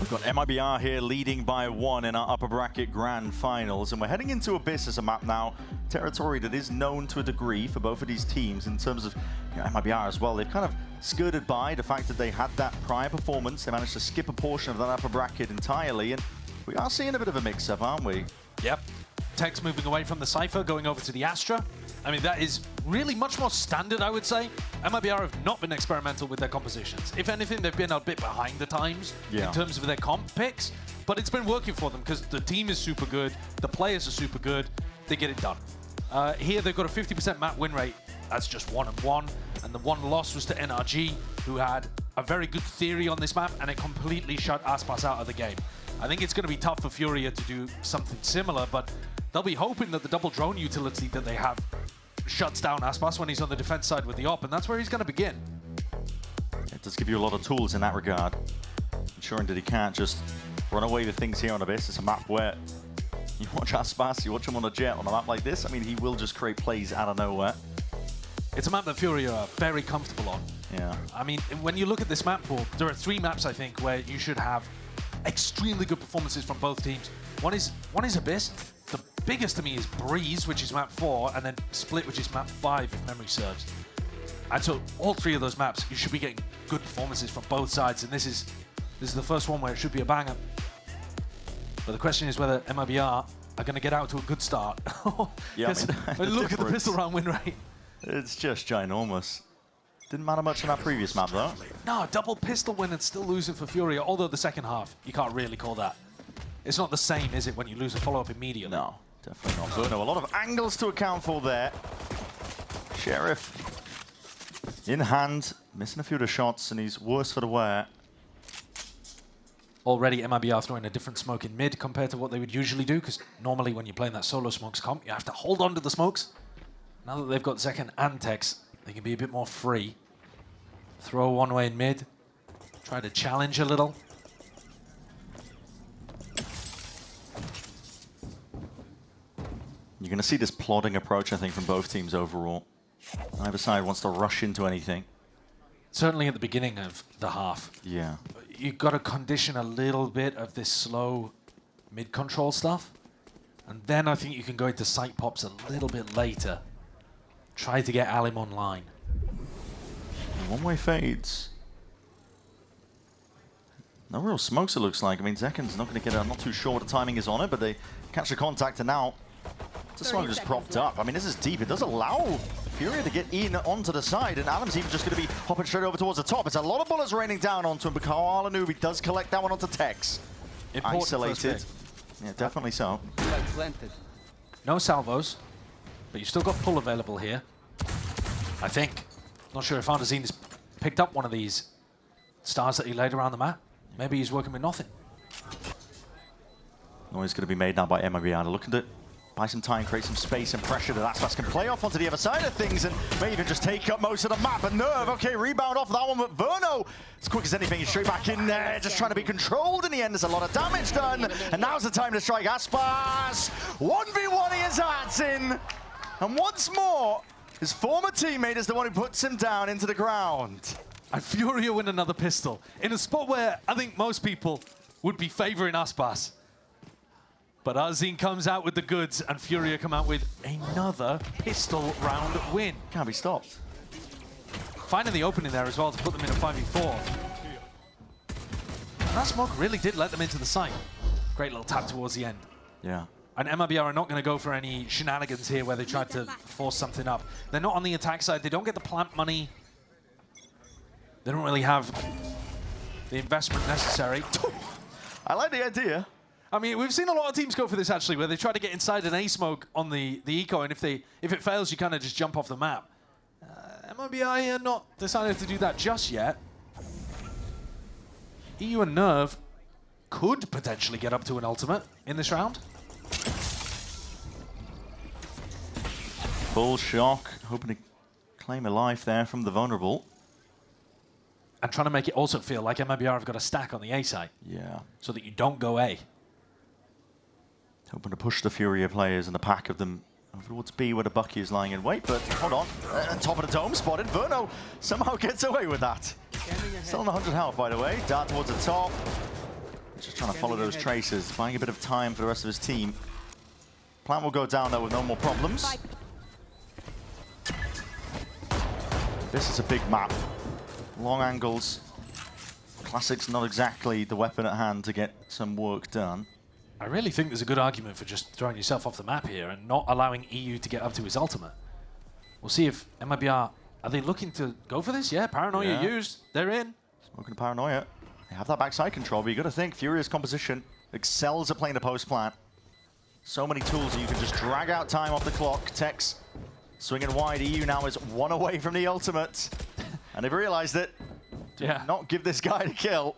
We've got MIBR here leading by 1 in our upper bracket grand finals, and we're heading into Abyss as a map now, territory that is known to a degree for both of these teams in terms of MIBR as well. They've kind of skirted by the fact that they had that prior performance. They managed to skip a portion of that upper bracket entirely, and we are seeing a bit of a mix-up, aren't we? Yep. Tex moving away from the Cypher, going over to the Astra. I mean, that is really much more standard, I would say. MIBR have not been experimental with their compositions. If anything, they've been a bit behind the times in terms of their comp picks, but it's been working for them because the team is super good, the players are super good, they get it done. Here, they've got a 50% map win rate. That's just 1-1, and the one loss was to NRG, who had a very good theory on this map, and it completely shut Aspas out of the game. I think it's going to be tough for Furia to do something similar, but they'll be hoping that the double drone utility that they have shuts down Aspas when he's on the defense side with the op, and that's where he's going to begin. It does give you a lot of tools in that regard, ensuring that he can't just run away with things here on Abyss. It's a map where you watch Aspas, you watch him on a jet on a map like this, I mean, he will just create plays out of nowhere. It's a map that Furia are very comfortable on. Yeah. I mean, when you look at this map pool, there are 3 maps, I think, where you should have extremely good performances from both teams. One is Abyss. The biggest to me is Breeze, which is map 4, and then Split, which is map 5, if memory serves. And so all 3 of those maps, you should be getting good performances from both sides, and this is the first one where it should be a banger. But the question is whether MIBR are going to get out to a good start. Yeah, I mean, look at the pistol round win rate. It's just ginormous. Didn't matter much in that previous map, though. No, double pistol win and still losing for Furia, although the second half, you can't really call that. It's not the same, is it, when you lose a follow-up immediately? No, definitely not. Verno, a lot of angles to account for there. Sheriff in hand, missing a few of the shots, and he's worse for the wear. Already MIBR throwing a different smoke in mid compared to what they would usually do, because normally when you're playing that solo smokes comp, you have to hold on to the smokes. Now that they've got Zekken and Tex, they can be a bit more free. Throw one way in mid, try to challenge a little. You're going to see this plodding approach, I think, from both teams overall. Neither side wants to rush into anything. Certainly at the beginning of the half. Yeah. You've got to condition a little bit of this slow mid-control stuff. And then I think you can go into sight pops a little bit later. Try to get Alim online. One-way fades. No real smokes, it looks like. I mean, Zekken's not going to get it. I'm not too sure what the timing is on it, but they catch the contact, and now the smoke just propped up. I mean, this is deep. It does allow Furia to get in onto the side, and Adam's even just going to be hopping straight over towards the top. It's a lot of bullets raining down onto him, but Carl Anubi does collect that one onto Tex. Isolated. Yeah, definitely so. No salvos, but you've still got pull available here. I think. Not sure if Andazine has picked up one of these stars that he laid around the map. Maybe he's working with nothing. Noise going to be made now by MIBR. Looking to buy some time, create some space and pressure that Aspas can play off onto the other side of things, and may even just take up most of the map. And Nerve, okay, rebound off that one, but Verno, as quick as anything, he's straight back in there, just trying to be controlled in the end. There's a lot of damage done, and now's the time to strike Aspas. 1v1 he is in, and once more, his former teammate is the one who puts him down into the ground. And Furia win another pistol in a spot where I think most people would be favoring Aspas. But Azine comes out with the goods, and Furia come out with another pistol round win. Can't be stopped. Finding the opening there as well to put them in a 5v4. And that smoke really did let them into the site. Great little tap towards the end. Yeah. And MIBR are not going to go for any shenanigans here where they tried to force something up. They're not on the attack side. They don't get the plant money. They don't really have the investment necessary. I like the idea. I mean, we've seen a lot of teams go for this, actually, where they try to get inside an A-smoke on the eco, and if it fails, you kind of just jump off the map. MIBR are not decided to do that just yet. EU and Nerve could potentially get up to an ultimate in this round. Full shock, hoping to claim a life there from the vulnerable. And trying to make it also feel like MIBR have got a stack on the A side. Yeah. So that you don't go A. Hoping to push the Furia players and the pack of them over towards B where the Bucky is lying in wait, but hold on. Top of the dome spotted. Verno somehow gets away with that. Still on 100 health, by the way. Down towards the top. Just trying to follow those traces, buying a bit of time for the rest of his team. Plant will go down there with no more problems. This is a big map. Long angles. Classic's not exactly the weapon at hand to get some work done. I really think there's a good argument for just throwing yourself off the map here and not allowing EU to get up to his ultimate. We'll see if MIBR, are they looking to go for this? Yeah, Paranoia used. They're in. Smoking Paranoia. They have that backside control, but you got to think Furia's composition excels at playing the post plant. So many tools that you can just drag out time off the clock. Tex swinging wide. EU now is 1 away from the ultimate. And they've realized it. Do not give this guy the kill.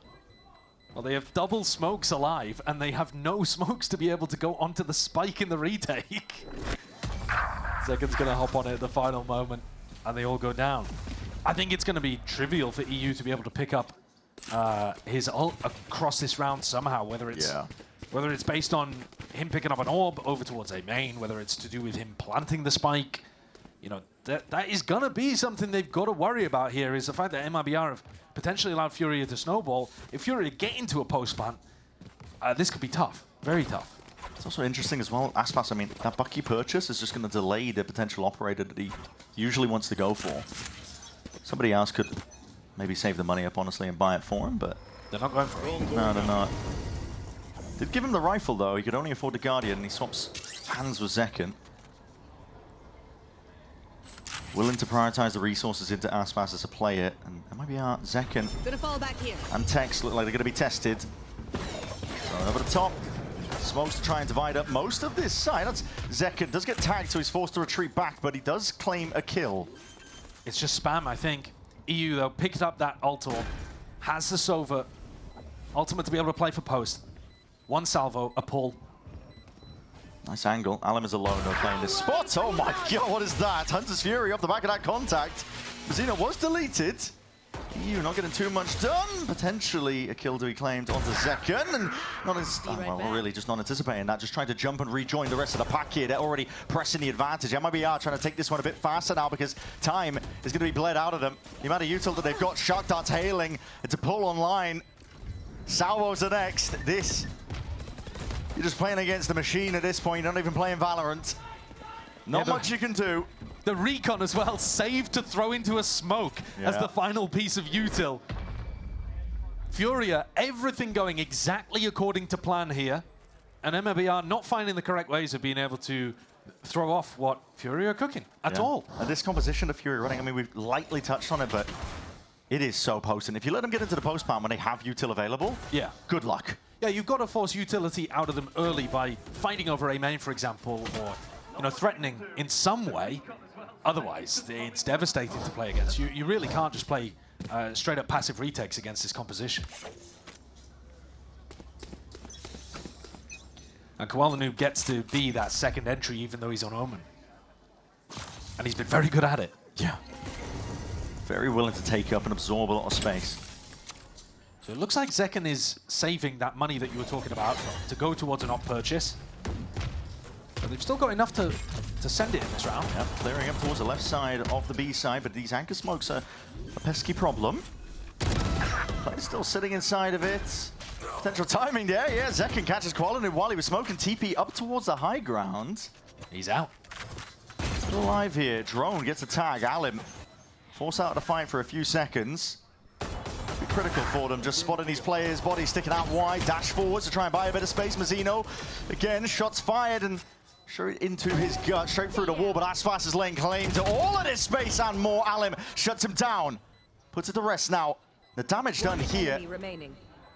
Well, they have double smokes alive, and they have no smokes to be able to go onto the spike in the retake. Zeken's going to hop on it at the final moment, and they all go down. I think it's going to be trivial for EU to be able to pick up his ult across this round somehow, whether it's based on him picking up an orb over towards A main, whether it's to do with him planting the spike. You know, that is going to be something they've got to worry about here, is the fact that MIBR have potentially allowed Furia to snowball. If Furia get into a post plant, this could be tough, very tough. It's also interesting as well, Aspas, I mean, that Bucky purchase is just going to delay the potential operator that he usually wants to go for. Somebody else could maybe save the money up, honestly, and buy it for him, but... They're not going for it. No, they're not. Did give him the rifle, though. He could only afford the Guardian, and he swaps hands with Zeken. Willing to prioritize the resources into Aspas as a player, and MIBR, Zeken, gonna fall back here. And Tex look like they're going to be tested. Going over the top. Smokes to try and divide up most of this side. That's Zeken does get tagged, so he's forced to retreat back, but he does claim a kill. It's just spam, I think. EU, though, picked up that ult orb, has the Sova ultimate to be able to play for post. One salvo, a pull. Nice angle. Alim is alone, though, playing this spot. Oh my god, what is that? Hunter's Fury off the back of that contact. Mazino was deleted. EU not getting too much done. Potentially a kill to be claimed onto Zeken. And not as, well, really just not anticipating that. Just trying to jump and rejoin the rest of the pack here. They're already pressing the advantage. MIBR trying to take this one a bit faster now because time is going to be bled out of them. The amount of util that they've got, Shark Darts hailing. It's a pull online. Salvos are next. This, you're just playing against the machine at this point. You're not even playing Valorant. Not much you can do. The recon as well, saved to throw into a smoke as the final piece of util. Furia, everything going exactly according to plan here. And MIBR not finding the correct ways of being able to throw off what Furia are cooking at all. And this composition of Furia running, I mean, we've lightly touched on it, but it is so potent. If you let them get into the post plant when they have util available, good luck. Yeah, you've got to force utility out of them early by fighting over A main, for example, or threatening in some way. Otherwise, it's devastating to play against. You really can't just play straight up passive retakes against this composition. And Koala Noob gets to be that second entry even though he's on Omen. And he's been very good at it. Yeah. Very willing to take up and absorb a lot of space. So it looks like Zeken is saving that money that you were talking about to go towards an op purchase. But they've still got enough to send it in this round. Yep, clearing up towards the left side of the B side, but these anchor smokes are a pesky problem. Player's still sitting inside of it. Potential timing there, yeah. Zeken catches Koala Noob while he was smoking. TP up towards the high ground. He's out. Still alive here. Drone gets a tag. Alim forced out of the fight for a few seconds. Be critical for them, just spotting these players. Body sticking out wide. Dash forwards to try and buy a bit of space. Mazino, again, shots fired and straight into his gut, straight through the wall, but Aspas is laying claim to all of this space and more. Alim shuts him down. Puts it to rest now. The damage done here.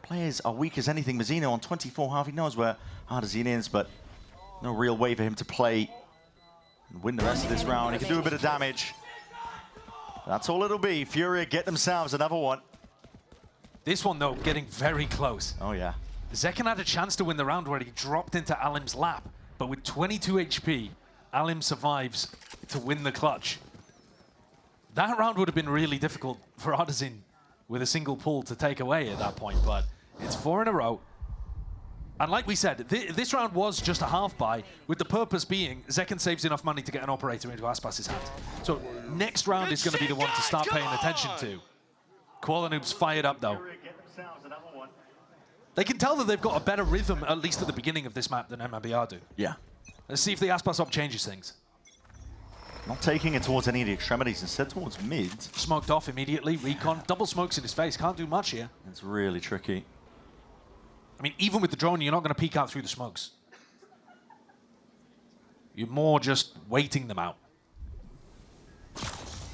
Players are weak as anything. Mazino on 24 half. He knows where Hardazine is, but no real way for him to play and win the rest of this round. He can do a bit of damage. That's all it'll be. Furia get themselves another one. This one, though, getting very close. Oh, yeah. Zeken had a chance to win the round where he dropped into Alim's lap, but with 22 HP, Alim survives to win the clutch. That round would have been really difficult for Hardazine with a single pull to take away at that point, but it's 4 in a row. And like we said, this round was just a half buy, with the purpose being Zeken saves enough money to get an operator into Aspas's hands. So next round is going to be the one to start paying attention to. Koala Noob's fired up, though. They can tell that they've got a better rhythm, at least at the beginning of this map, than MIBR do. Yeah. Let's see if the Aspas op changes things. Not taking it towards any of the extremities, instead towards mid. Smoked off immediately, recon. Double smokes in his face, can't do much here. It's really tricky. I mean, even with the drone, you're not going to peek out through the smokes. You're more just waiting them out.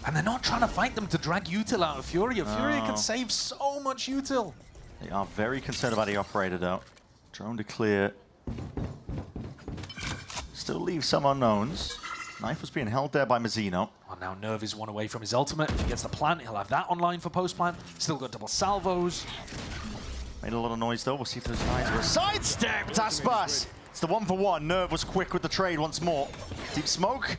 And they're not trying to fight them to drag util out of Furia. Furia can save so much util. They are very concerned about the operator, though. Drone to clear. Still leaves some unknowns. Knife was being held there by Mazzino. Well, now Nerve is one away from his ultimate. If he gets the plant, he'll have that online for post-plant. Still got double salvos. Made a lot of noise, though. We'll see if those lines were sidestepped. Aspas. It's the 1-for-1. Nerve was quick with the trade once more. Deep smoke.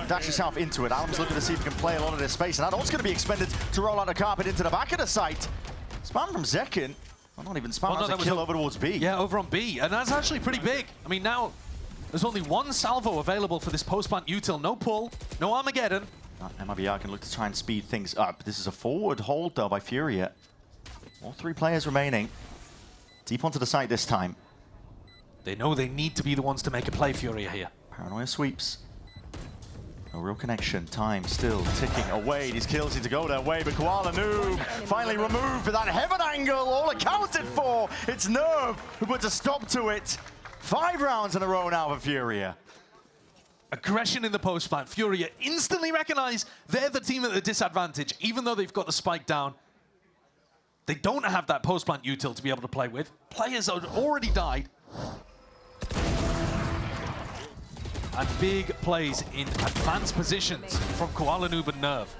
Dash himself into it. Alam's looking to see if he can play a lot of this space. And that ult's going to be expended to roll out the carpet into the back of the site. Spam from Zekin. Well, not even spam. Well, that was a kill over towards B. Yeah, over on B. And that's actually pretty big. I mean, now there's only one salvo available for this post-plant util. No pull. No Armageddon. MIBR can look to try and speed things up. This is a forward hold, though, by Furia. All three players remaining. Deep onto the site this time. They know they need to be the ones to make a play, Furia here. Paranoia sweeps. No real connection. Time still ticking away. These kills need to go their way, but Koala Noob finally removed with that heaven angle, all accounted for. It's Nerve who puts a stop to it. 5 rounds in a row now for Furia. Aggression in the post-plant. Furia instantly recognize they're the team at the disadvantage, even though they've got the spike down. They don't have that post-plant util to be able to play with. Players have already died. And big plays in advanced positions from Koala Noob and Nerve.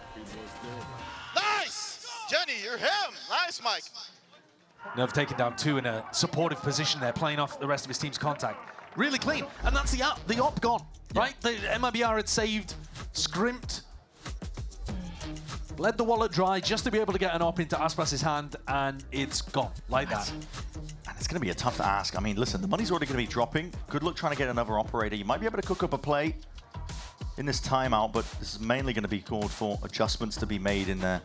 Nice! Jenny, you're him! Nice, Mike! Nerve taking down 2 in a supportive position there, playing off the rest of his team's contact. Really clean. And that's the op gone, right? The MIBR had saved, scrimped, bled the wallet dry just to be able to get an op into Aspas's hand, and it's gone like that. And it's going to be a tough ask. I mean, listen, the money's already going to be dropping. Good luck trying to get another operator. You might be able to cook up a play in this timeout, but this is mainly going to be called for adjustments to be made in the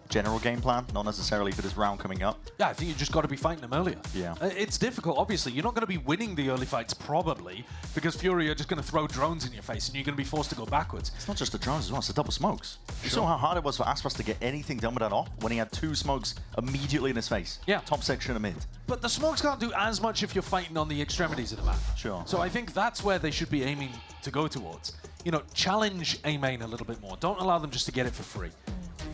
general game plan, not necessarily for this round coming up. Yeah, I think you just got to be fighting them earlier. Yeah. It's difficult, obviously. You're not going to be winning the early fights, probably, because Fury are just going to throw drones in your face, and you're going to be forced to go backwards. It's not just the drones as well, it's the double smokes. You saw how hard it was for Aspas to get anything done with that op when he had 2 smokes immediately in his face. Yeah. Top section of mid. But the smokes can't do as much if you're fighting on the extremities of the map. Sure. So I think that's where they should be aiming to go towards. You know, challenge A main a little bit more. Don't allow them just to get it for free.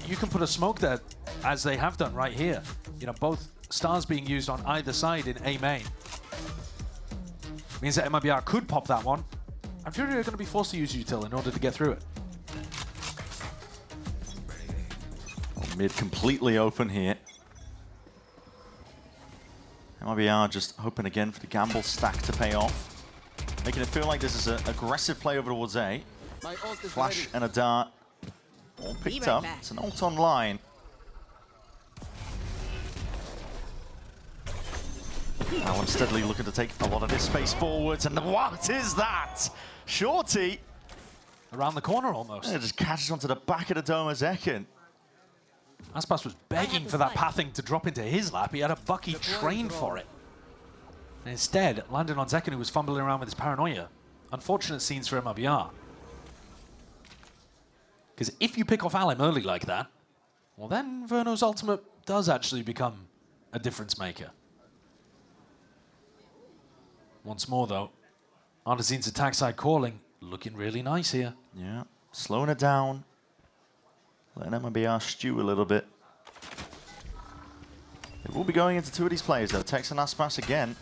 You can put a smoke there, as they have done right here. You know, both stars being used on either side in A main. Means that MIBR could pop that one. And Fury are going to be forced to use util in order to get through it. Mid completely open here. MIBR just hoping again for the gamble stack to pay off. Making it feel like this is an aggressive play over towards A. Flash and a dart. All picked up. It's an ult online. Alan steadily looking to take a lot of this space forwards, and what is that? Shorty. Around the corner almost. And it just catches onto the back of the dome of Zekin. Aspas was begging for that pathing to drop into his lap. He had a Bucky trained for it. And instead, landed on Zekin, who was fumbling around with his paranoia. Unfortunate scenes for MIBR. Because if you pick off Alim early like that, well then Verno's ultimate does actually become a difference maker. Once more though, Artisan's attack side calling, looking really nice here. Yeah, slowing it down. Letting MIBR stew a little bit. They will be going into 2 of these players though. Tex and Aspas again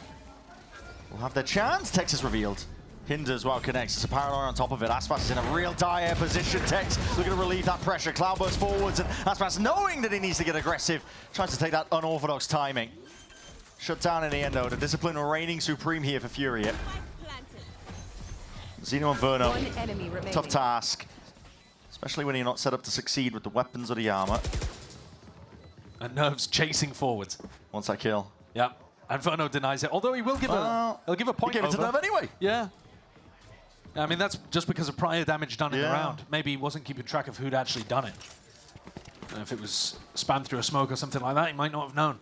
will have their chance. Tex is revealed. Hinders while connects. It's a paranoia on top of it. Aspas is in a real dire position. Tex looking to relieve that pressure. Cloudburst forwards, and Aspas, knowing that he needs to get aggressive, tries to take that unorthodox timing. Shut down in the end, though. The discipline reigning supreme here for Furia. Zeno and Verno, tough task. Especially when you're not set up to succeed with the weapons or the armor. And Nerve's chasing forwards. Wants that kill. Yeah, and Verno denies it. Although he will give he'll give a point He gave it to Nerve anyway. Yeah. I mean, that's just because of prior damage done in the round. Maybe he wasn't keeping track of who'd actually done it. And if it was spammed through a smoke or something like that, he might not have known.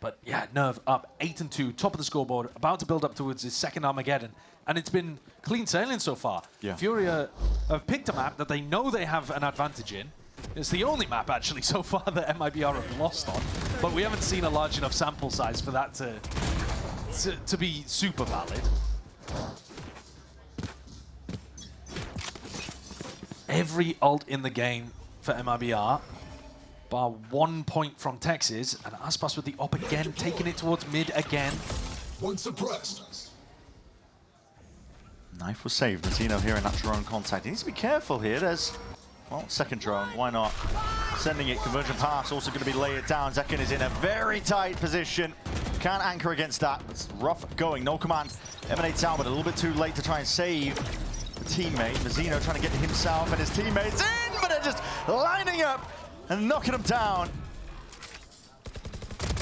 But yeah, Nerve up 8-2, top of the scoreboard, about to build up towards his second Armageddon. And it's been clean sailing so far. Yeah. Furia have picked a map that they know they have an advantage in. It's the only map, actually, so far that MIBR have lost on. But we haven't seen a large enough sample size for that to be super valid. Every ult in the game for MIBR, bar 1 point from Texas, and Aspas with the op again, taking it towards mid again. One suppressed. Knife was saved. Zeno here in that drone contact. He needs to be careful here. There's, well, second drone. Why not? Sending it. Conversion pass also going to be layered down. Zekken is in a very tight position. Can't anchor against that. It's rough going. No command. Emanates out, but a little bit too late to try and save the teammate. Mazzino trying to get himself and his teammates in, but they're just lining up and knocking them down.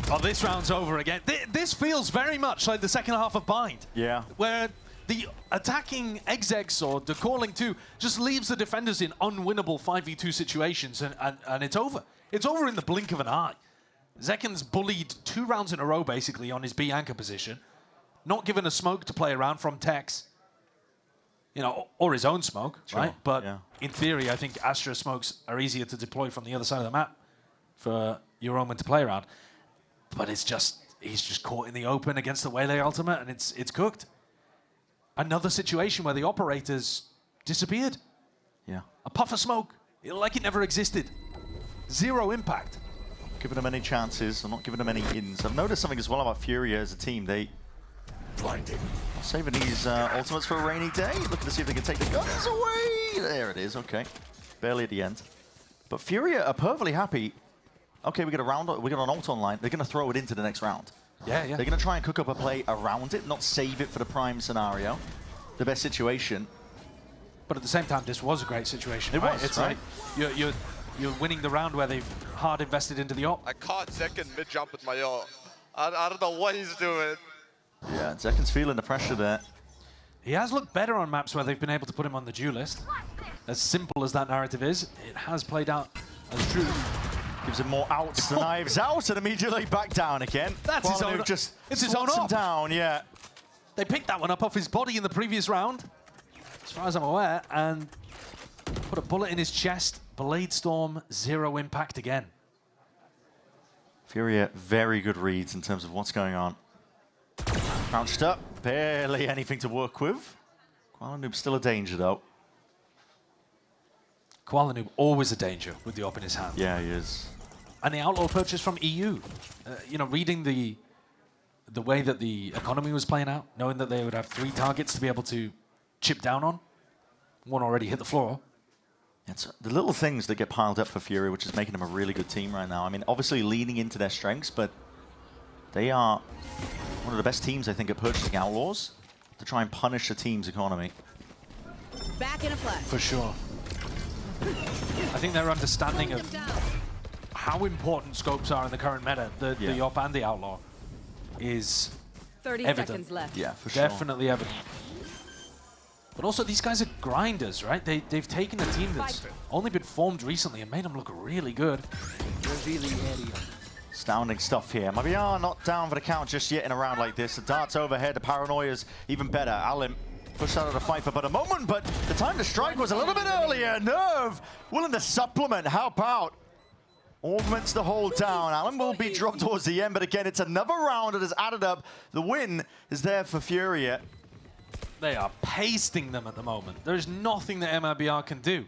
Oh, this round's over again. This feels very much like the second half of Bind. Yeah. Where the attacking execs or the calling 2 just leaves the defenders in unwinnable 5v2 situations, and it's over. It's over in the blink of an eye. Zekken's bullied 2 rounds in a row, basically, on his B anchor position. Not given a smoke to play around from Tex. You know, or his own smoke, Sure, right? But yeah. in theory, I think Astra smokes are easier to deploy from the other side of the map for your Roman to play around. But it's just, he's just caught in the open against the Waylay ultimate, and it's cooked. Another situation where the operators disappeared. Yeah. A puff of smoke, like it never existed. Zero impact. Giving them any chances, or not giving them any ins. I've noticed something as well about Furia as a team. They Blinding. saving these ultimates for a rainy day. Looking to see if they can take the guns away. There it is. Okay, barely at the end. But Furia are perfectly happy. Okay, we got an ult online. They're going to throw it into the next round. Yeah, yeah. They're going to try and cook up a play around it, not save it for the prime scenario, the best situation. But at the same time, this was a great situation. It right? was, It's right? like you're winning the round where they've hard invested into the op. I caught Zekken mid-jump with my ult. I don't know what he's doing. Yeah, Zekken's feeling the pressure there. He has looked better on maps where they've been able to put him on the duelist. As simple as that narrative is, it has played out as true. Gives him more outs, the knives out, and immediately back down again. That's his Qualenoup own. Just It's his own slots him op. down, yeah. They picked that one up off his body in the previous round, as far as I'm aware, and put a bullet in his chest. Blade Storm, 0 impact again. Furia, very good reads in terms of what's going on. Crouched up, barely anything to work with. Qualenoup's still a danger, though. Qualenoup, always a danger with the op in his hand. Yeah, he is. And the Outlaw purchase from EU. You know, reading the way that the economy was playing out, knowing that they would have 3 targets to be able to chip down on. One already hit the floor. It's the little things that get piled up for Furia, which is making them a really good team right now. I mean, obviously leaning into their strengths, but they are one of the best teams, I think, at purchasing Outlaws to try and punish the team's economy. Back in a flash. For sure. I think their understanding of how important scopes are in the current meta, the op and the Outlaw, is 30 evident. seconds left. Yeah, for sure. Definitely evident. But also, these guys are grinders, right? They've taken a team that's only been formed recently and made them look really good. Astounding stuff here. MIBR not down for the count just yet in a round like this. The darts overhead, the paranoia's even better. Alim pushed out of the fight for but a moment, but the time to strike was a little bit earlier. Nerve willing to supplement, help out. Augments the hold down. Alan will be dropped towards the end, but again, it's another round that is added up. The win is there for Furia. They are pasting them at the moment. There's nothing that MIBR can do.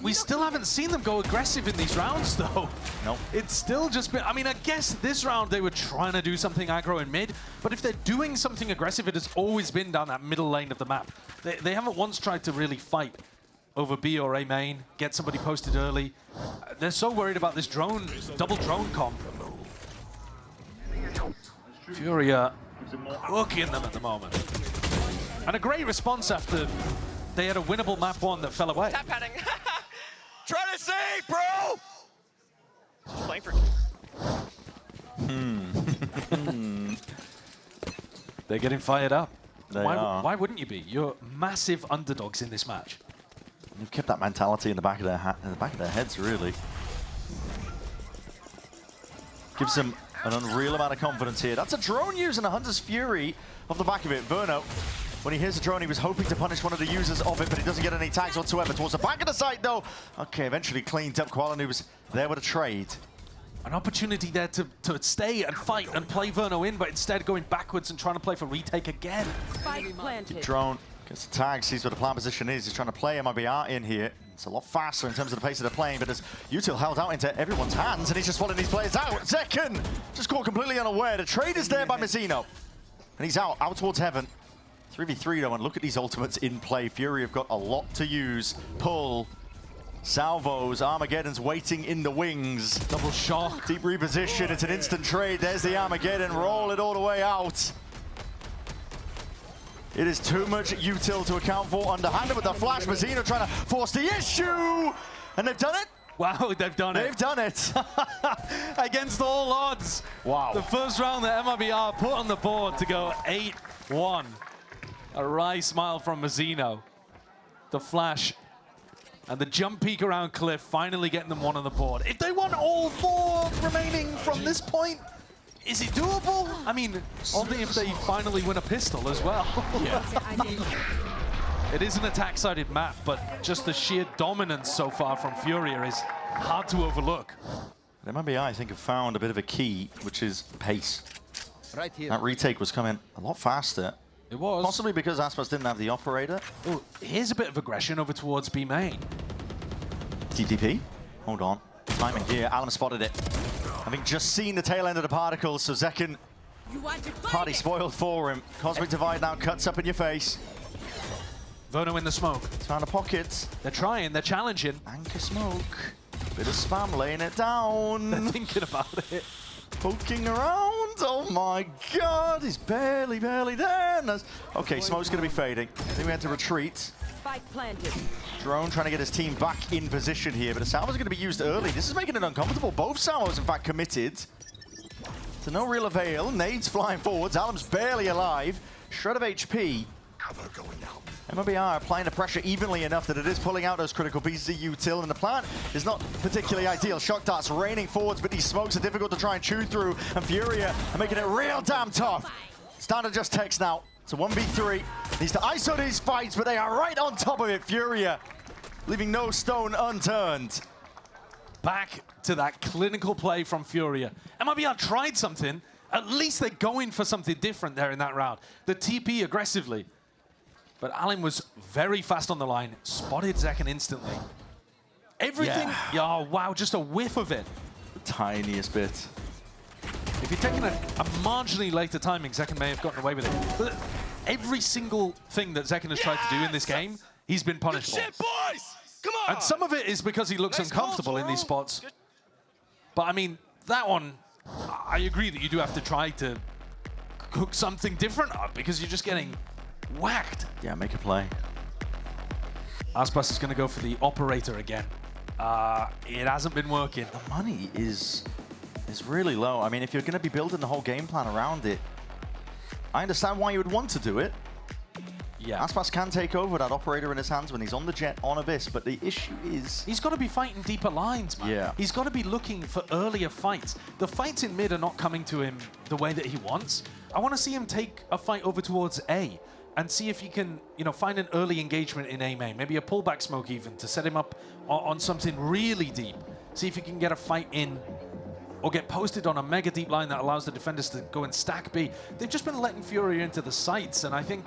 We still haven't seen them go aggressive in these rounds, though. Nope. It's still just been... I mean, I guess this round they were trying to do something aggro in mid, but if they're doing something aggressive, it has always been down that middle lane of the map. They haven't once tried to really fight over B or A main, get somebody posted early. They're so worried about this drone, double drone comp. Furia cooking them at the moment. And a great response after they had a winnable map 1 that fell away. Tap padding. Try to save, bro! Just playing for... They're getting fired up. They are. Why wouldn't you be? You're massive underdogs in this match. They've kept that mentality in the back of their heads, really. Gives them An unreal amount of confidence here. That's a drone using a Hunter's Fury off the back of it. Verno, when he hears the drone, he was hoping to punish one of the users of it, but he doesn't get any tags whatsoever. Towards the back of the site, though. Okay, eventually cleaned up. Qualan, who was there with a trade. An opportunity there to stay and fight and play Verno in, but instead going backwards and trying to play for retake again. Spike planted. Drone gets the tag, sees where the plan position is. He's trying to play MIBR in here. It's a lot faster in terms of the pace of the playing, but as Util held out into everyone's hands, and he's just following these players out. Zekken just caught completely unaware. The trade is there by Mazzino, and he's out towards heaven. 3v3 though, and look at these ultimates in play. Fury have got a lot to use. Pull, salvos, Armageddon's waiting in the wings. Double shock. Deep reposition, it's an instant trade. There's the Armageddon, roll it all the way out. It is too much util to account for. Underhanded with the flash. Mazzino trying to force the issue. And they've done it. Wow, they've done it. They've done it. Against all odds. Wow. The first round that MIBR put on the board to go 8-1. A wry smile from Mazzino. The flash and the jump peek around Cliff finally getting them one on the board. If they want all 4 remaining from this point, is it doable? I mean, only if they finally win a pistol as well. Yeah. It is an attack-sided map, but just the sheer dominance so far from Furia is hard to overlook. MIBR, I think, have found a bit of a key, which is pace. Right here. That retake was coming a lot faster. It was. Possibly because Aspas didn't have the operator. Oh, here's a bit of aggression over towards B main. TTP. Hold on. Timing here. Alan spotted it. Having just seen the tail end of the particles, so Zekken, party spoiled for him. Cosmic Divide now cuts up in your face. Verno in the smoke. Trying to pockets. They're trying, they're challenging. Anchor smoke. Bit of spam laying it down. They're thinking about it. Poking around. Oh my god. He's barely there. And okay, smoke's going to be fading. I think we had to retreat. Spike planted. Drone trying to get his team back in position here, but the salvo's going to be used early. This is making it uncomfortable. Both salvos, in fact, committed to no real avail. Nades flying forwards. Alam's barely alive. Shred of HP. Cover going out. MIBR applying the pressure evenly enough that it is pulling out those critical pieces of util, and the plan is not particularly ideal. Shock darts raining forwards, but these smokes are difficult to try and chew through, and Furia are making it real damn tough. Standard just text now. It's a 1v3. Needs to ISO these fights, but they are right on top of it. Furia leaving no stone unturned. Back to that clinical play from Furia. MIBR tried something. At least they're going for something different there in that round. The TP aggressively. But Alan was very fast on the line. Spotted Zekken instantly. Everything. Yeah. Oh, wow, just a whiff of it. The tiniest bit. If you're taking a marginally later timing, Zekken may have gotten away with it. But every single thing that Zekken has tried to do in this game, he's been punished for. Shit, boys! Come on! And some of it is because he looks uncomfortable in these spots. But I mean, that one, I agree that you do have to try to cook something different up because you're just getting whacked. Yeah, make a play. Aspas is going to go for the operator again. It hasn't been working. The money is really low. I mean, if you're going to be building the whole game plan around it, I understand why you would want to do it. Yeah. Aspas can take over that operator in his hands when he's on the jet on Abyss, but the issue is... He's got to be fighting deeper lines, man. Yeah. He's got to be looking for earlier fights. The fights in mid are not coming to him the way that he wants. I want to see him take a fight over towards A and see if he can, you know, find an early engagement in A main. Maybe a pullback smoke even to set him up on something really deep. See if he can get a fight in or get posted on a mega deep line that allows the defenders to go and stack B. They've just been letting Furia into the sites, and I think,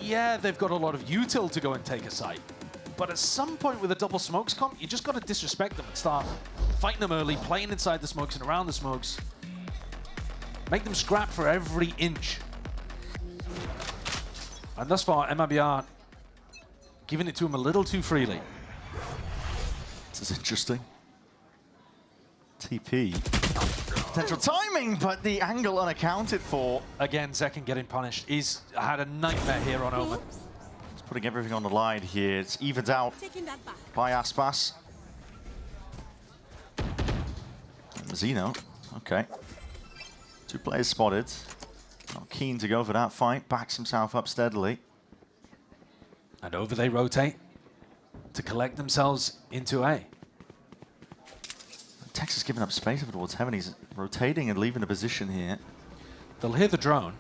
yeah, they've got a lot of util to go and take a site. But at some point with a double smokes comp, you just got to disrespect them and start fighting them early, playing inside the smokes and around the smokes. Make them scrap for every inch. And thus far, MIBR giving it to him a little too freely. This is interesting. TP. Potential timing, but the angle unaccounted for. Again, Zekken getting punished. He's had a nightmare here on Omen. He's putting everything on the line here. It's evened out by Aspas. Mazzino. Okay. 2 players spotted. Not keen to go for that fight. Backs himself up steadily. And over they rotate to collect themselves into A. Tex is giving up space over towards Heaven. He's rotating and leaving a position here. They'll hear the drone,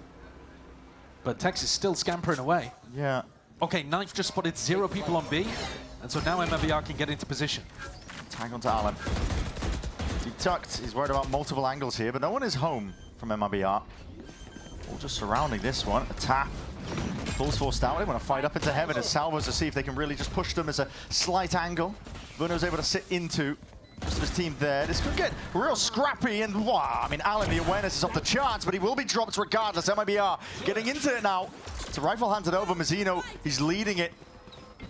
but Tex is still scampering away. Yeah. Okay, Knife just spotted 0 people on B, and so now MIBR can get into position. Tag onto Allen. He tucked. He's worried about multiple angles here, but no one is home from MIBR. All just surrounding this one. A tap. Pulls forced out. They want to fight up into Heaven as Salvos to see if they can really just push them as a slight angle. Verno's able to sit into most of his team there. This could get real scrappy, and wow, I mean, Allen, the awareness is off the charts, but he will be dropped regardless. MIBR getting into it now. It's a rifle handed over. Mazzino, he's leading it.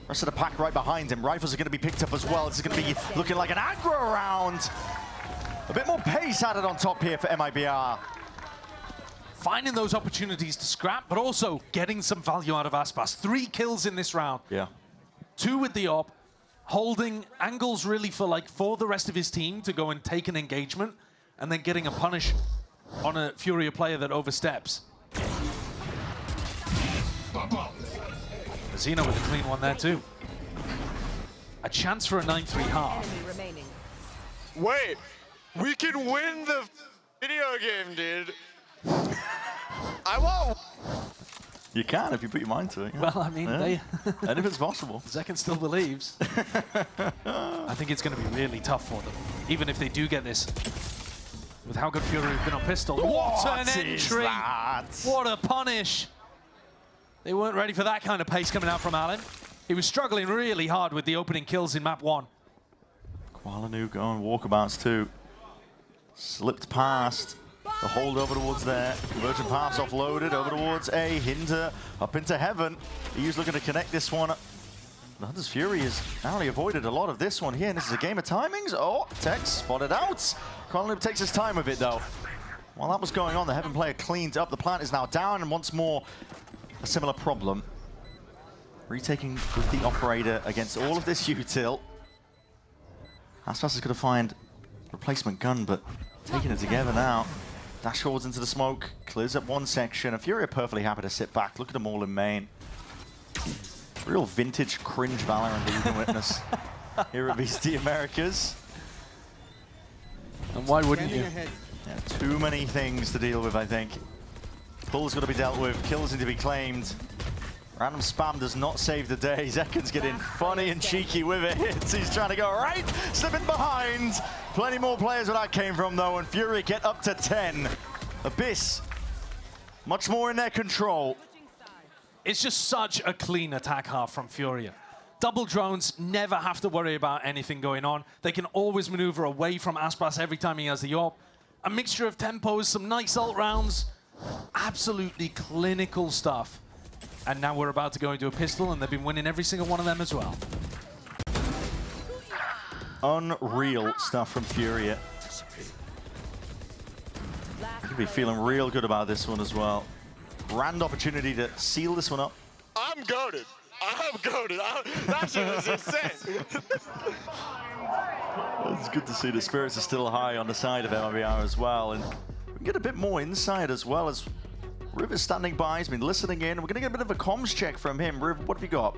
Rest of the pack right behind him. Rifles are going to be picked up as well. This is going to be looking like an aggro round. A bit more pace added on top here for MIBR. Finding those opportunities to scrap, but also getting some value out of Aspas. 3 kills in this round. Yeah. 2 with the op, holding angles really for the rest of his team to go and take an engagement, and then getting a punish on a Furia player that oversteps. Zeno with a clean one there too. A chance for a 9-3 half. Enemy remaining. Wait, we can win the video game, dude. I won't. You can if you put your mind to it. Yeah. Well, I mean, yeah. And if it's possible. Zekken still believes. I think it's going to be really tough for them, even if they do get this. With how good Furia have been on pistol. What an entry! What a punish! They weren't ready for that kind of pace coming out from Allen. He was struggling really hard with the opening kills in map 1. Qualanu going walkabouts too. Slipped past. The hold over towards there. Convergent paths offloaded over towards A. Hinder up into Heaven. He's looking to connect this one. The Hunter's Fury has narrowly avoided a lot of this one here, and this is a game of timings. Oh, Tex spotted out. Qualanu takes his time with it though. While that was going on, the Heaven player cleaned up. The plant is now down, and once more, a similar problem. Retaking with the operator against all of this util. Aspas is going to find replacement gun, but taking it together now. Dash forwards into the smoke, clears up one section. And Furia perfectly happy to sit back. Look at them all in main. Real vintage cringe Valorant that you can witness here at VCT Americas. And why wouldn't you? Yeah, too many things to deal with, I think. Pull's got to be dealt with, kills need to be claimed. Random spam does not save the day. Zekken's getting funny and cheeky with it. He's trying to go right, slipping behind. Plenty more players where that came from though, and Fury get up to 10. Abyss, much more in their control. It's just such a clean attack half from Furia. Double drones never have to worry about anything going on. They can always maneuver away from Aspas every time he has the AWP. A mixture of tempos, some nice ult rounds. Absolutely clinical stuff. And now we're about to go into a pistol, and they've been winning every single one of them as well. Unreal stuff from Furia. Could be feeling real good about this one as well. Grand opportunity to seal this one up. I'm goated. I'm goated. That shit was insane. It's good to see the spirits are still high on the side of MIBR as well. And we can get a bit more insight as well as River's standing by. He's been listening in. We're going to get a bit of a comms check from him. River, what have you got?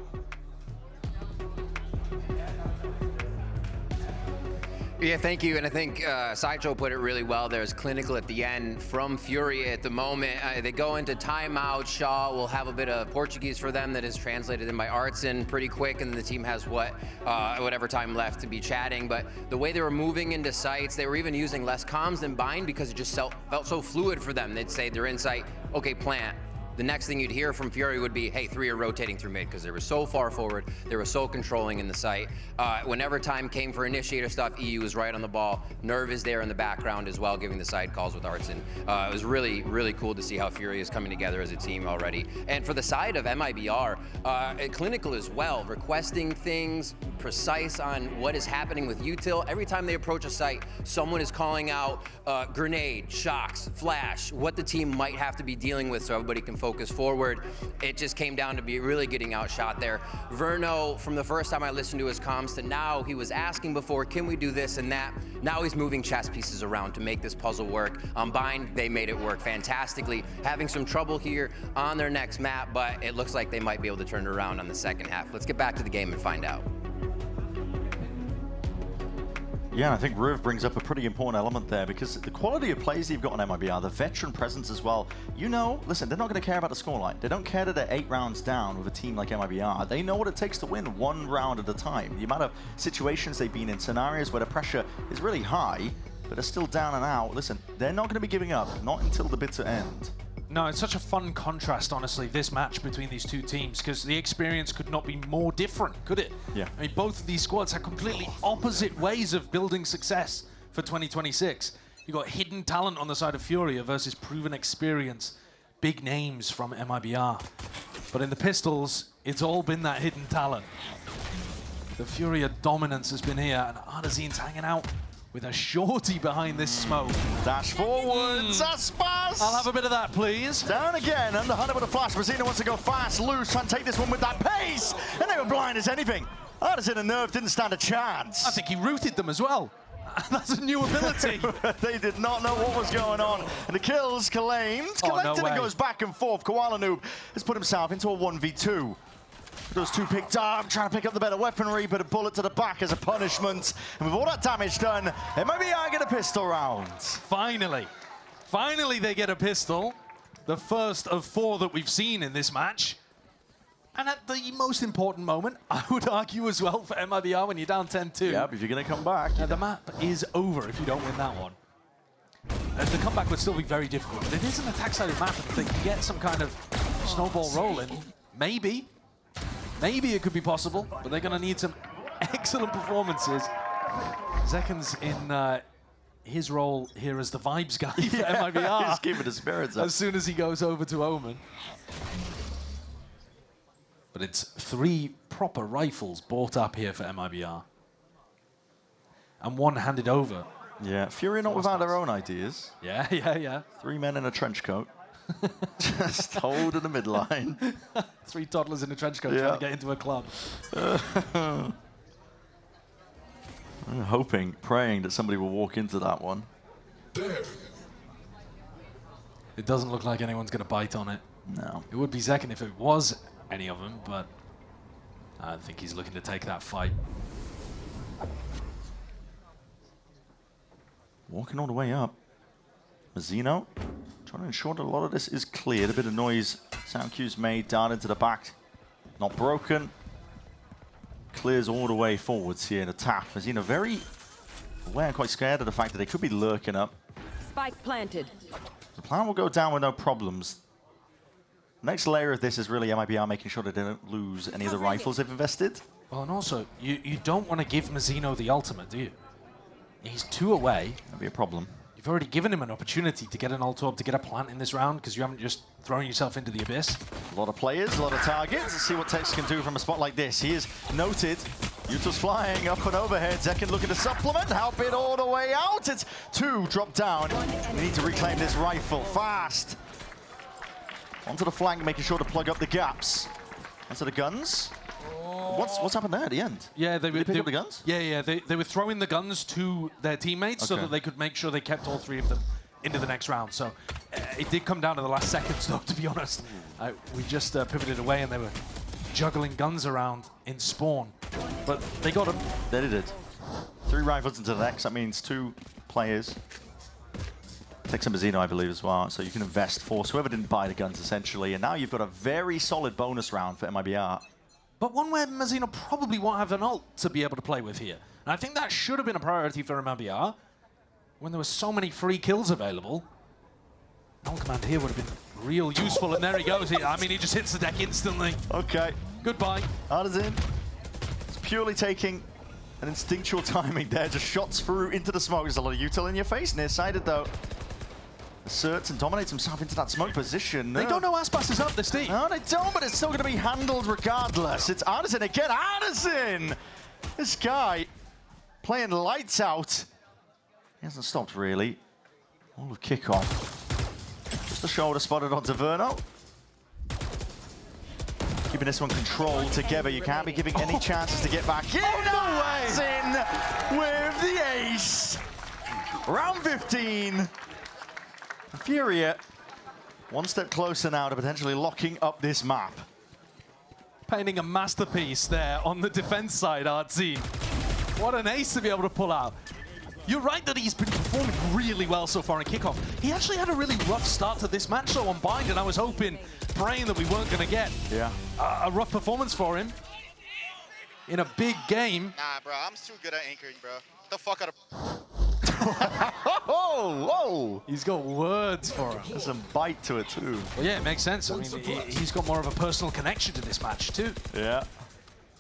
Yeah, thank you. And I think Sideshow put it really well. There's clinical at the end from Furia at the moment. They go into timeout. Shaw will have a bit of Portuguese for them that is translated in by Artson pretty quick, and the team has whatever time left to be chatting. But the way they were moving into sites, they were even using less comms than bind because it just felt so fluid for them. They'd say they're in sight, okay, plant. The next thing you'd hear from Fury would be, hey, 3 are rotating through mid, because they were so far forward, they were so controlling in the site. Whenever time came for initiator stuff, EU was right on the ball. Nerve is there in the background as well, giving the side calls with Artson. It was really, really cool to see how Fury is coming together as a team already. And for the side of MIBR, clinical as well, requesting things, precise on what is happening with util. Every time they approach a site, someone is calling out grenade, shocks, flash, what the team might have to be dealing with so everybody can focus forward. It just came down to be really getting outshot there. Verno, from the first time I listened to his comms to now, he was asking before, can we do this and that? Now he's moving chess pieces around to make this puzzle work. On bind, they made it work fantastically. Having some trouble here on their next map, but it looks like they might be able to turn it around on the second half. Let's get back to the game and find out. Yeah, I think Riv brings up a pretty important element there because the quality of plays you've got on MIBR, the veteran presence as well, you know, listen, they're not going to care about the scoreline. They don't care that they're 8 rounds down with a team like MIBR. They know what it takes to win 1 round at a time. The amount of situations they've been in, scenarios where the pressure is really high, but they're still down and out. Listen, they're not going to be giving up, not until the bitter end. No, it's such a fun contrast, honestly, this match between these two teams, because the experience could not be more different, could it? Yeah. I mean, both of these squads have completely opposite ways of building success for 2026. You got hidden talent on the side of Furia versus proven experience, big names from MIBR. But in the Pistols, it's all been that hidden talent. The Furia dominance has been here, and Ardezine's hanging out with a shorty behind this smoke. Dash forwards, Aspas! I'll have a bit of that, please. Down again, under Hunter with a flash. Mazina wants to go fast, loose, trying to take this one with that pace, and they were blind as anything. Artisan and Nerve didn't stand a chance. I think he rooted them as well. That's a new ability. They did not know what was going on. And the kills claimed, collected, and goes back and forth. Koala Noob has put himself into a 1v2. Those two picked up, trying to pick up the better weaponry, but a bullet to the back as a punishment. And with all that damage done, MIBR get a pistol round. Finally. Finally they get a pistol. The first of 4 that we've seen in this match. And at the most important moment, I would argue as well for MIBR when you're down 10-2. Yeah, but if you're going to come back. The map is over if you don't win that one. The comeback would still be very difficult, but it is an attack-sided map, and if they can get some kind of snowball rolling, maybe it could be possible, but they're going to need some excellent performances. Zekan's in his role here as the vibes guy for MIBR. He's keeping the spirits up. As soon as he goes over to Omen. But it's 3 proper rifles bought up here for MIBR. And 1 handed over. Yeah, Furia not without their own ideas. Yeah. 3 men in a trench coat. Just holding the midline. 3 toddlers in a trench coat trying to get into a club. I'm hoping, praying that somebody will walk into that one. There. It doesn't look like anyone's going to bite on it. No. It would be Zekan if it was any of them, but I don't think he's looking to take that fight. Walking all the way up. Mazino trying to ensure that a lot of this is cleared. A bit of noise. Sound cues made. Down into the back. Not broken. Clears all the way forwards here in the tap. Mazino very aware and quite scared of the fact that they could be lurking up. Spike planted. The plan will go down with no problems. Next layer of this is really MIBR making sure that they don't lose any of the rifles they've invested. Well, and also, you don't want to give Mazino the ultimate, do you? He's 2 away. That'd be a problem. You've already given him an opportunity to get an ult-orb, to get a plant in this round, because you haven't just thrown yourself into the abyss. A lot of players, a lot of targets. Let's see what Tex can do from a spot like this. He is noted. Utah's flying up and overhead. Zekan looking to supplement, help it all the way out. It's 2 drop down. We need to reclaim this rifle fast. Onto the flank, making sure to plug up the gaps. Onto the guns. What's happened there at the end? Yeah, Did they pick up the guns? Yeah. They were throwing the guns to their teammates so that they could make sure they kept all 3 of them into the next round. So it did come down to the last seconds, though, to be honest. We just pivoted away and they were juggling guns around in spawn. But they got them. They did. 3 rifles into the next. That means 2 players. Tex and Mazino, I believe, as well. So you can invest force whoever didn't buy the guns, essentially. And now you've got a very solid bonus round for MIBR. But one where Mazino probably won't have an ult to be able to play with here. And I think that should have been a priority for MIBR when there were so many free kills available. Null command here would have been real useful, and there he goes. He just hits the deck instantly. Okay. Goodbye. Artisan. It's purely taking an instinctual timing there. Just shots through into the smoke. There's a lot of util in your face. Nearsighted, though. Asserts and dominates himself into that smoke position. They don't know Aspas is up, this team. No, they don't, but it's still going to be handled regardless. It's Artisan again. Artisan! This guy playing lights out. He hasn't stopped, really. All of kickoff. Just a shoulder spotted onto Verno. Keeping this one controlled together. You can't be giving any chances to get back in. Artisan with the ace. Round 15. Furia, 1 step closer now to potentially locking up this map. Painting a masterpiece there on the defense side, Artsy. What an ace to be able to pull out. You're right that he's been performing really well so far in Kickoff. He actually had a really rough start to this match though on Bind, and I was hoping, praying that we weren't going to get a rough performance for him in a big game. Nah, bro, I'm too good at anchoring, bro. Get the fuck out of... Whoa! He's got words for him. There's some bite to it too. Well, yeah, it makes sense. I mean, he's got more of a personal connection to this match too. Yeah,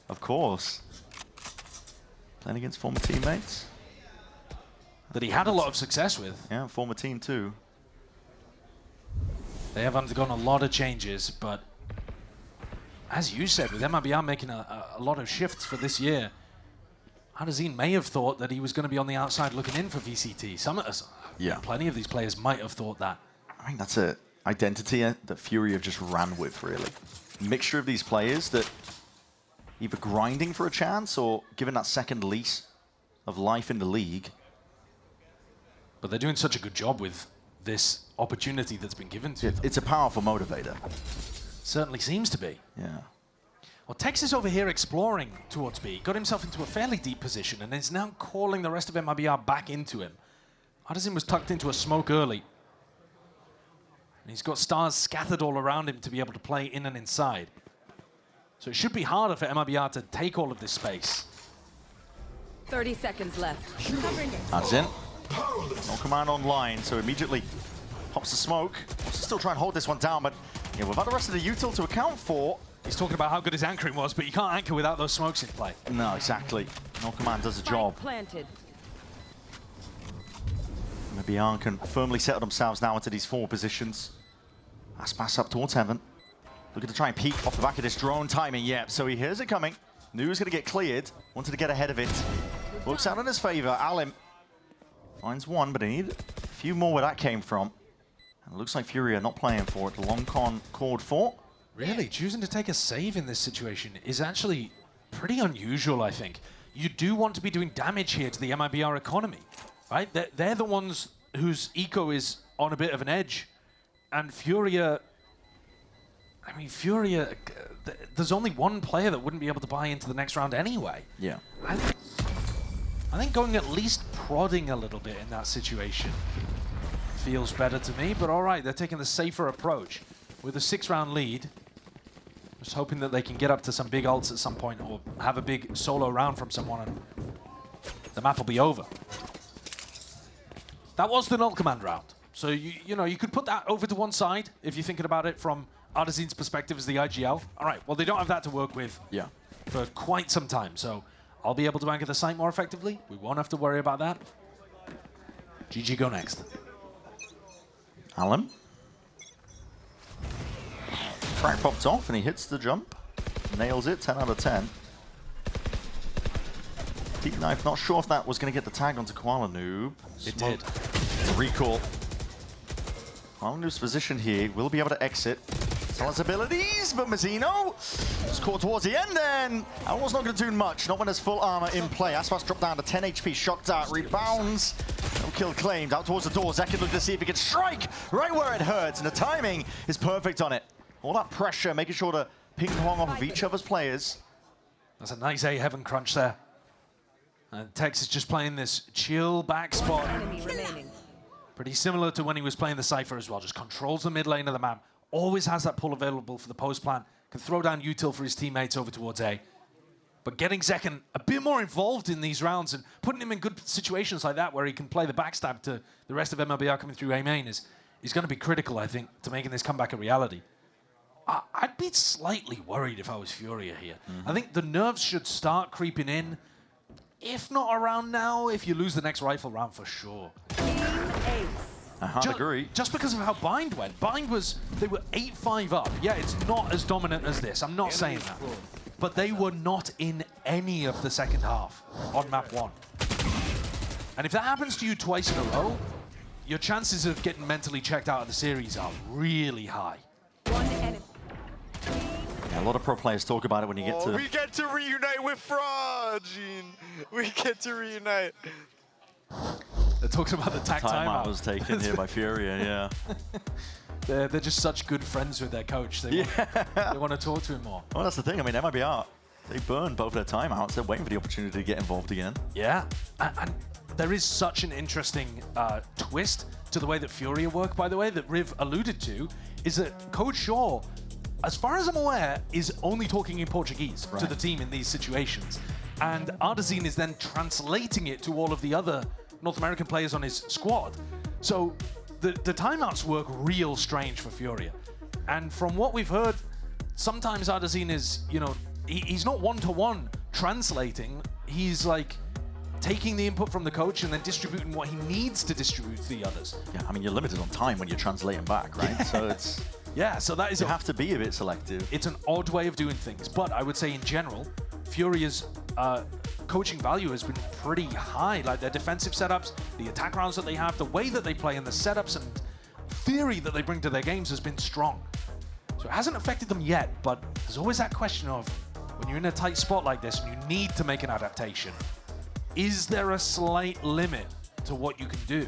of course. Playing against former teammates. That he had a lot of success with. Yeah, former team too. They have undergone a lot of changes, but as you said, with MIBR making a lot of shifts for this year, Adazine may have thought that he was going to be on the outside looking in for VCT. Plenty of these players might have thought that. I think that's an identity that Furia have just ran with, really. A mixture of these players that either grinding for a chance or given that second lease of life in the league. But they're doing such a good job with this opportunity that's been given to them. It's a powerful motivator. Certainly seems to be. Yeah. Well, Tex is over here exploring towards B, got himself into a fairly deep position, and is now calling the rest of MIBR back into him. Adazine was tucked into a smoke early. And he's got stars scattered all around him to be able to play in and inside. So it should be harder for MIBR to take all of this space. 30 seconds left. Adazine. No command online, so immediately pops the smoke. Wants to still try and hold this one down, but without the rest of the util to account for. He's talking about how good his anchoring was, but you can't anchor without those smokes in play. No, exactly. No command does the job. Planted. MIBR can firmly settle themselves now into these 4 positions. Aspas up towards heaven. Looking to try and peek off the back of this drone timing. Yep, so he hears it coming. Knew he was going to get cleared. Wanted to get ahead of it. Works out in his favor. Alim finds one, but he needed a few more where that came from. And it looks like Furia not playing for it. The long con called for. Really, choosing to take a save in this situation is actually pretty unusual, I think. You do want to be doing damage here to the MIBR economy, right? They're the ones whose eco is on a bit of an edge. And Furia, I mean, Furia, there's only one player that wouldn't be able to buy into the next round anyway. Yeah. I think going at least prodding a little bit in that situation feels better to me, but all right, they're taking the safer approach. With a 6-round lead, just hoping that they can get up to some big ults at some point or have a big solo round from someone and the map will be over. That was the null command round. So, you know, you could put that over to one side if you're thinking about it from Adazine's perspective as the IGL. All right, well, they don't have that to work with for quite some time, so I'll be able to anchor the site more effectively. We won't have to worry about that. GG, go next. Alan. Frag popped off and he hits the jump. Nails it, 10 out of 10. Deep Knife, not sure if that was going to get the tag onto Koala Noob. It did. It's a recall. Koala Noob's position here, will be able to exit. Sell his abilities, but Mazzino is caught towards the end then. Almost not going to do much, not when there's full armor in play. Aspas dropped down to 10 HP, shocked out, rebounds. No kill claimed, out towards the door. Zekin looking to see if he can strike right where it hurts, and the timing is perfect on it. All that pressure, making sure to ping pong off of each other's players. That's a nice A heaven crunch there. And Tex is just playing this chill back spot. Pretty similar to when he was playing the Cypher as well. Just controls the mid lane of the map. Always has that pull available for the post plan. Can throw down util for his teammates over towards A. But getting Zekin a bit more involved in these rounds and putting him in good situations like that where he can play the backstab to the rest of MIBR coming through A main is going to be critical, I think, to making this comeback a reality. I'd be slightly worried if I was Furia here. I think the nerves should start creeping in. If not around now, if you lose the next rifle round for sure. I agree. Just because of how Bind went. Bind was, they were 8-5 up. Yeah, it's not as dominant as this. I'm not saying that. But they were not in any of the second half on map 1. And if that happens to you twice in a row, your chances of getting mentally checked out of the series are really high. Yeah, a lot of pro players talk about it when you get to... We get to reunite with Fraud, Gene. We get to reunite. They're talking about the timeout was taken here by Furia, yeah. They're just such good friends with their coach. They want to talk to him more. Well, that's the thing. I mean, MIBR, they burned both their timeouts. They're waiting for the opportunity to get involved again. Yeah. And there is such an interesting twist to the way that Furia work, by the way, that Riv alluded to, is that Coach Shaw, as far as I'm aware, is only talking in Portuguese to the team in these situations. And Ardazine is then translating it to all of the other North American players on his squad. So the timeouts work real strange for Furia. And from what we've heard, sometimes Ardazine is, you know, he's not one-to-one translating. He's like taking the input from the coach and then distributing what he needs to distribute to the others. Yeah, I mean, you're limited on time when you're translating back, right? So it's... Yeah, so that is... You have to be a bit selective. It's an odd way of doing things, but I would say in general, Furia's coaching value has been pretty high. Like their defensive setups, the attack rounds that they have, the way that they play, and the setups and theory that they bring to their games has been strong. So it hasn't affected them yet, but there's always that question of, when you're in a tight spot like this and you need to make an adaptation, is there a slight limit to what you can do?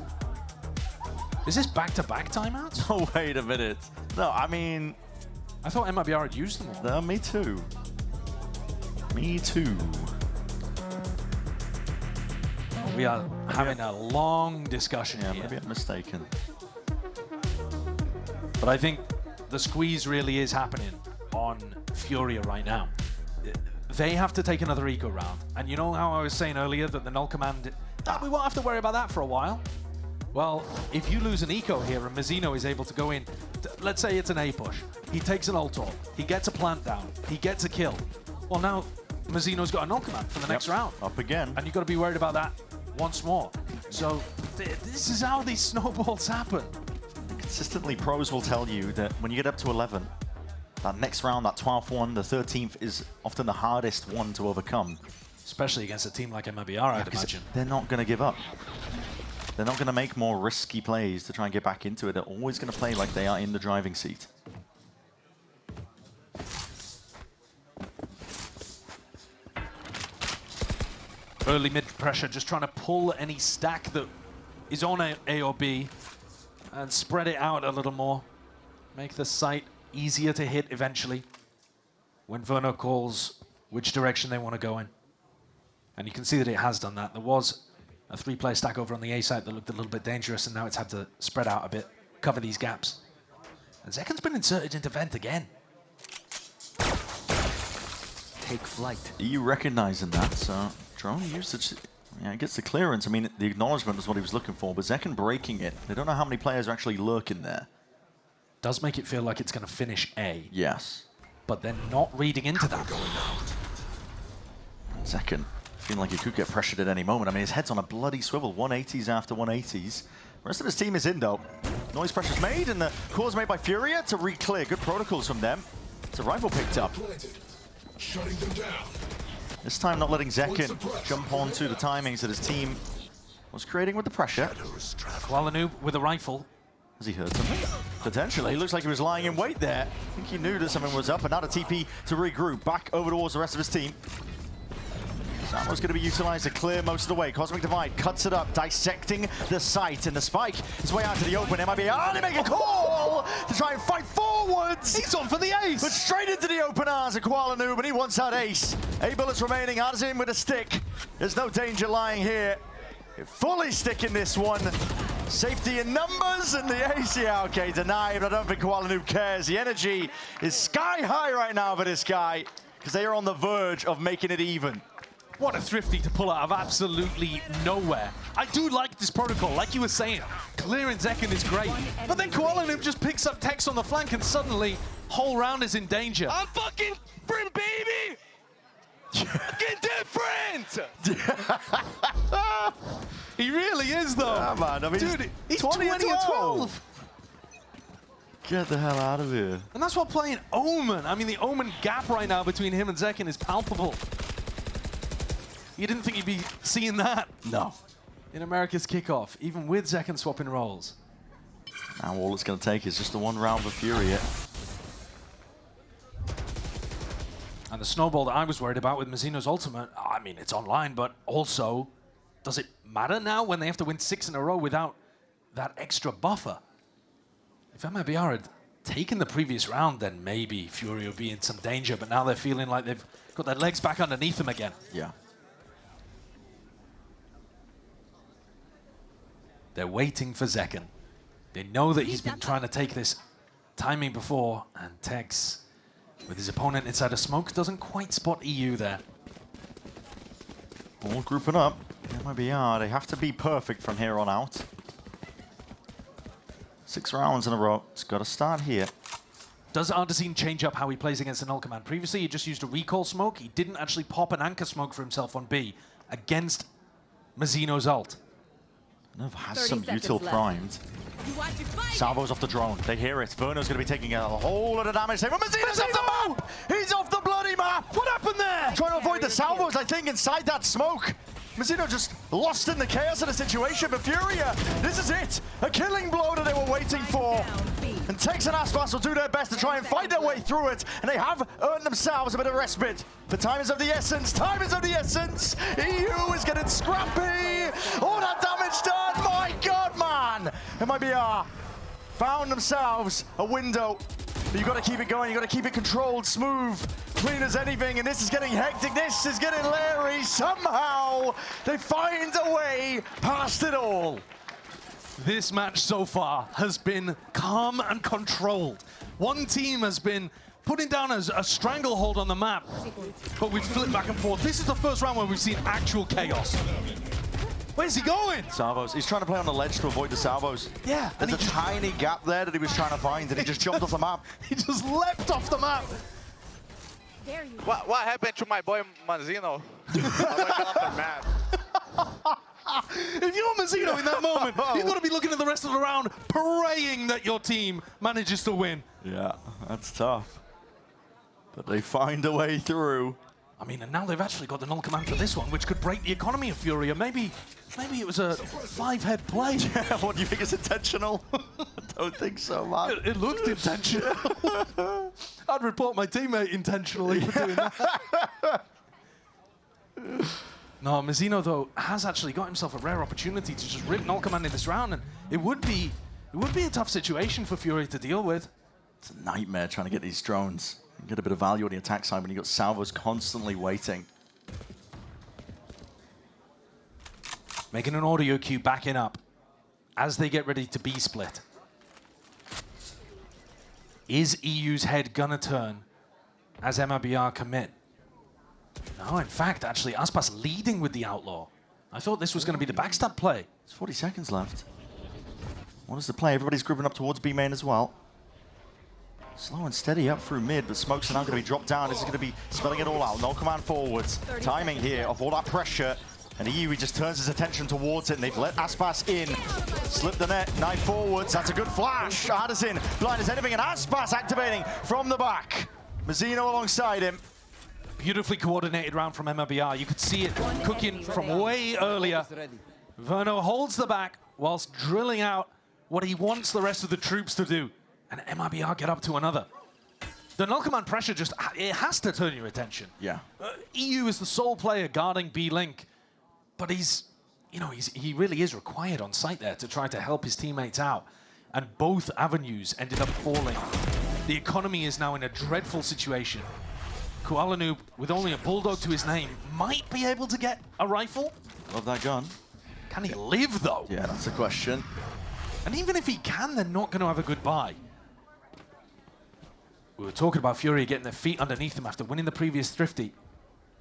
Is this back-to-back timeouts? Oh, wait a minute. No, I mean... I thought MIBR had used them all. No, me too. Me too. We are having a long discussion here. Maybe I'm mistaken. But I think the squeeze really is happening on Furia right now. They have to take another eco round. And you know how I was saying earlier that the null command, we won't have to worry about that for a while? Well, if you lose an eco here and Mazzino is able to go in, let's say it's an A push. He takes an ult orb, he gets a plant down, he gets a kill. Well, now Mazzino's got a null command for the next round. Up again. And you've got to be worried about that once more. So this is how these snowballs happen. Consistently, pros will tell you that when you get up to 11, that next round, that 12th one, the 13th is often the hardest one to overcome. Especially against a team like MIBR, I'd imagine. They're not going to give up. They're not going to make more risky plays to try and get back into it. They're always going to play like they are in the driving seat. Early mid pressure, just trying to pull any stack that is on A or B and spread it out a little more. Make the site easier to hit eventually when Verno calls which direction they want to go in. And you can see that it has done that. There was a 3-player stack over on the A side that looked a little bit dangerous, and now it's had to spread out a bit, cover these gaps. And Zeken's been inserted into vent again. Take flight. You recognizing that, so drone usage, yeah, it gets the clearance. I mean, the acknowledgement was what he was looking for, but Zeken breaking it. They don't know how many players are actually lurking there. Does make it feel like it's going to finish A. Yes. But they're not reading into that. Zeken, feeling like he could get pressured at any moment. I mean, his head's on a bloody swivel. 180s after 180s. The rest of his team is in, though. Noise pressure's made, and the call's made by Furia to re-clear. Good protocols from them. It's a rifle picked up. Shutting them down. This time not letting Zeken jump onto the timings that his team was creating with the pressure. Kuala with a rifle. Has he heard something? Potentially. Looks like he was lying in wait there. I think he knew that something was up, and now a TP to regroup. Back over towards the rest of his team. Samo's going to be utilized to clear most of the way. Cosmic Divide cuts it up, dissecting the site, and the spike is way out to the open. MIBR, they make a call to try and fight forwards. He's on for the ace. But straight into the open arms of Kuala Noob, and he wants that ace. 8 bullets remaining, Ardazine with a stick. There's no danger lying here. Fully sticking this one. Safety in numbers, and the ace, yeah, okay, denied, but I don't think Kuala Noob cares. The energy is sky high right now for this guy, because they are on the verge of making it even. What a Thrifty to pull out of absolutely nowhere. I do like this protocol, like you were saying. Clearing Zeken is great. But then Kuala Noob just picks up Tex on the flank, and suddenly, whole round is in danger. I'm fucking different, baby! Fucking different! He really is, though. Yeah, man. I mean, dude, he's 20 and 12. Get the hell out of here. And that's while playing Omen. I mean, the Omen gap right now between him and Zeken is palpable. You didn't think you'd be seeing that? No. In America's Kickoff, even with Zeken swapping roles. Now all it's going to take is just the one round for Furia. And the snowball that I was worried about with Mazzino's ultimate, I mean, it's online, but also, does it matter now when they have to win 6 in a row without that extra buffer? If MIBR had taken the previous round, then maybe Furia would be in some danger, but now they're feeling like they've got their legs back underneath them again. Yeah. They're waiting for Zekken. They know that he's been trying to take this timing before, and Tex, with his opponent inside of smoke, doesn't quite spot EU there. All grouping up. MIBR, they have to be perfect from here on out. 6 rounds in a row. It's got to start here. Does Ardazine change up how he plays against an Null Command? Previously, he just used a recall smoke. He didn't actually pop an anchor smoke for himself on B against Mazzino's ult. Nerv has some util primed. Salvo's off the drone. They hear it. Verno's going to be taking a whole lot of damage. Mazzino's off the map! He's off the bloody map! What happened there? Trying to avoid the salvos, I think, inside that smoke. Mazzino just lost in the chaos of the situation, but Furia, this is it. A killing blow that they were waiting for. And Tex and Aspas will do their best to try and fight their way through it, and they have earned themselves a bit of respite. But time is of the essence. Time is of the essence. EU is getting scrappy. All that damage done. My God, man. MIBR found themselves a window. But you've got to keep it going. You've got to keep it controlled, smooth, clean as anything. And this is getting hectic. This is getting Larry. Somehow they find a way past it all. This match so far has been calm and controlled. One team has been putting down a stranglehold on the map, but we've flipped back and forth. This is the first round where we've seen actual chaos. Where's he going? Salvos. He's trying to play on the ledge to avoid the salvos. Yeah. There's a tiny gap there that he was trying to find, and he just jumped off the map. He just leapt off the map. What happened to my boy Mazzino? If you're Mazzino in that moment, you've got to be looking at the rest of the round, praying that your team manages to win. Yeah, that's tough. But they find a way through. I mean, and now they've actually got the null command for this one, which could break the economy of Furia. Maybe it was a 5-head play. Yeah, what do you think is intentional? I don't think so, man. It looked intentional. I'd report my teammate intentionally for doing that. No, Mazzino, though, has actually got himself a rare opportunity to just rip null command in this round, and it would be a tough situation for Furia to deal with. It's a nightmare trying to get these drones. You get a bit of value on the attack side when you've got salvos constantly waiting. Making an audio cue, backing up as they get ready to B-split. Is EU's head gonna turn as MIBR commit? No, in fact, actually, Aspas leading with the Outlaw. I thought this was going to be the backstab play. There's 40 seconds left. What is the play? Everybody's grouping up towards B main as well. Slow and steady up through mid, but smokes are now going to be dropped down. This is going to be spelling it all out. No command forwards. Timing here of all that pressure. And EU, he just turns his attention towards it, and they've let Aspas in. Slip the net, knife forwards. That's a good flash. Ardazine, blind as anything, and Aspas activating from the back. Mazzino alongside him. Beautifully coordinated round from MIBR. You could see it cooking from way earlier. Verno holds the back whilst drilling out what he wants the rest of the troops to do. And MIBR get up to another. The null command pressure just, it has to turn your attention. Yeah. EU is the sole player guarding B-Link, but he really is required on site there to try to help his teammates out. And both avenues ended up falling. The economy is now in a dreadful situation. Koala Noob, with only a bulldog to his name, might be able to get a rifle. Love that gun. Can he live, though? Yeah, that's the question. And even if he can, they're not going to have a good buy. We were talking about Furia getting their feet underneath them after winning the previous Thrifty.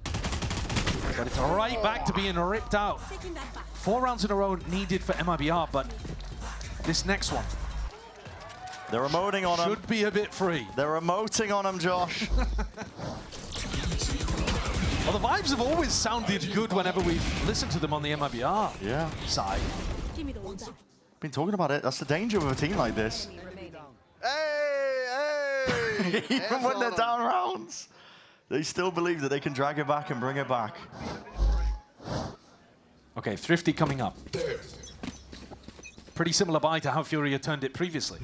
But it's right back to being ripped out. 4 rounds in a row needed for MIBR, but this next one They're emoting on him. should be a bit free. They're emoting on him, Josh. Well, the vibes have always sounded good whenever we've listened to them on the MIBR side. Been talking about it. That's the danger of a team like this. Hey! Even when they're down rounds, they still believe that they can drag it back and bring it back. Okay, Thrifty coming up. Pretty similar buy to how Furia turned it previously.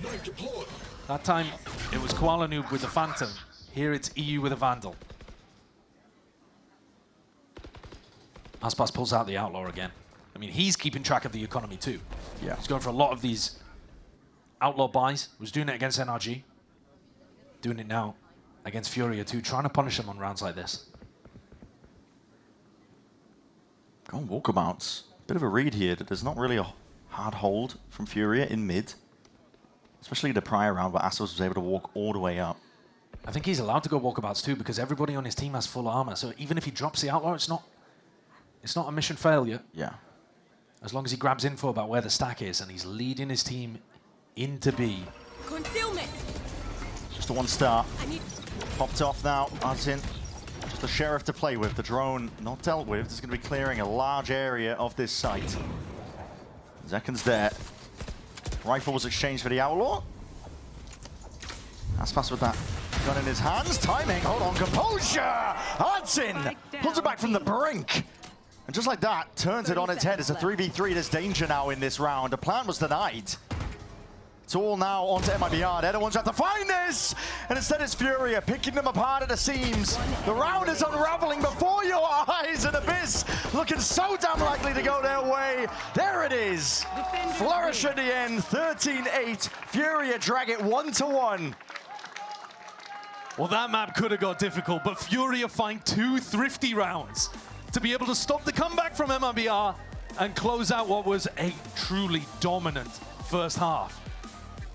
That time, it was Koala Noob with the Phantom. Here it's EU with a Vandal. Aspas pulls out the Outlaw again. I mean, he's keeping track of the economy too. Yeah. He's going for a lot of these Outlaw buys. Was doing it against NRG. Doing it now against Furia too, trying to punish him on rounds like this. Go on walkabouts. Bit of a read here that there's not really a hard hold from Furia in mid. Especially the prior round where Astos was able to walk all the way up. I think he's allowed to go walkabouts too because everybody on his team has full armor. So even if he drops the outlaw, it's not a mission failure. Yeah. As long as he grabs info about where the stack is and he's leading his team into B. Concealment. Just the one star. Popped off now. Artin. Just the sheriff to play with. The drone not dealt with. It's going to be clearing a large area of this site. Zekan's there. Rifle was exchanged for the outlaw. Aspas with that gun in his hands. Timing. Hold on. Composure. Artin pulls it back from the brink. And just like that, turns it on its head. It's a 3v3. There's danger now in this round. The plan was denied. It's all now onto MIBR. They're the ones who have to find this! And instead it's Furia picking them apart at the seams. The round is unraveling before your eyes, and Abyss looking so damn likely to go their way. There it is. Flourish at the end, 13-8. Furia drag it 1-1. Well, that map could have got difficult, but Furia find 2 Thrifty rounds to be able to stop the comeback from MIBR and close out what was a truly dominant first half.